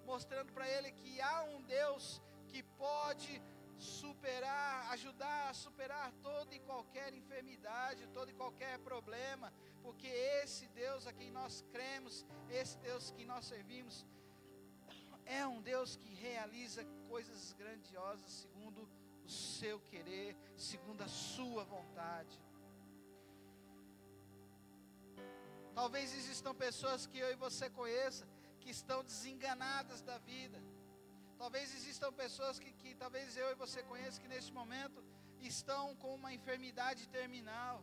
mostrando para ele que há um Deus que pode superar, ajudar a superar toda e qualquer enfermidade, todo e qualquer problema, porque esse Deus a quem nós cremos, esse Deus que nós servimos, é um Deus que realiza coisas grandiosas segundo o seu querer, segundo a sua vontade. Talvez existam pessoas que eu e você conheça, que estão desenganadas da vida. Talvez existam pessoas que talvez eu e você conheça, que neste momento estão com uma enfermidade terminal.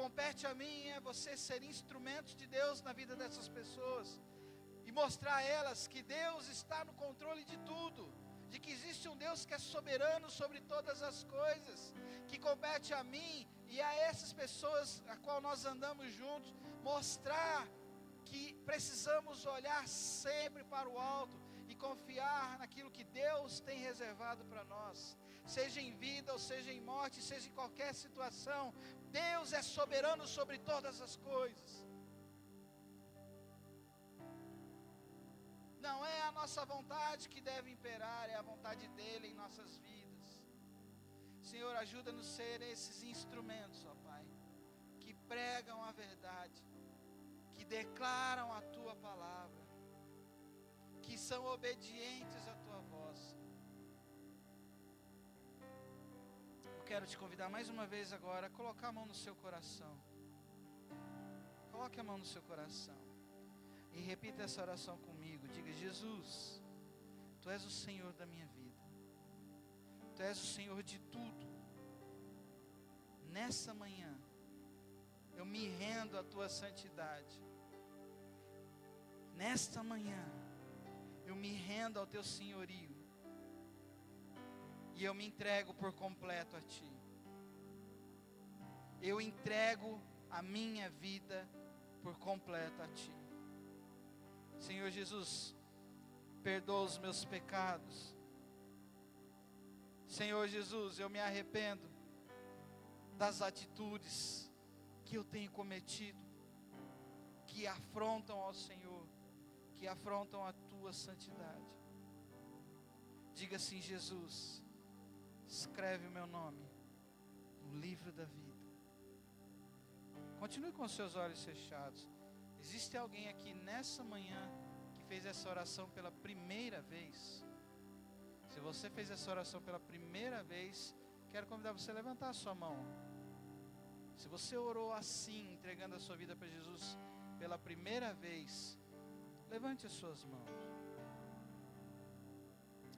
Compete a mim e a você ser instrumentos de Deus na vida dessas pessoas, e mostrar a elas que Deus está no controle de tudo, de que existe um Deus que é soberano sobre todas as coisas, que compete a mim e a essas pessoas a qual nós andamos juntos, mostrar que precisamos olhar sempre para o alto e confiar naquilo que Deus tem reservado para nós, seja em vida ou seja em morte, seja em qualquer situação, Deus é soberano sobre todas as coisas. Não é a nossa vontade que deve imperar, é a vontade dEle em nossas vidas. Senhor, ajuda-nos a ser esses instrumentos, ó Pai, que pregam a verdade, que declaram a Tua palavra, que são obedientes à Tua voz. Eu quero te convidar mais uma vez agora a colocar a mão no seu coração. Coloque a mão no seu coração. E repita essa oração comigo. Diga: Jesus, Tu és o Senhor da minha vida. Tu és o Senhor de tudo. Nessa manhã, eu me rendo à tua santidade. Nesta manhã, eu me rendo ao teu senhorio. E eu me entrego por completo a ti. Eu entrego a minha vida por completo a ti. Senhor Jesus, perdoa os meus pecados. Senhor Jesus, eu me arrependo das atitudes que eu tenho cometido, que afrontam ao Senhor, que afrontam a tua santidade. Diga assim: Jesus, escreve o meu nome no livro da vida. Continue com os seus olhos fechados. Existe alguém aqui nessa manhã que fez essa oração pela primeira vez? Se você fez essa oração pela primeira vez, quero convidar você a levantar a sua mão. Se você orou assim, entregando a sua vida para Jesus pela primeira vez, levante as suas mãos.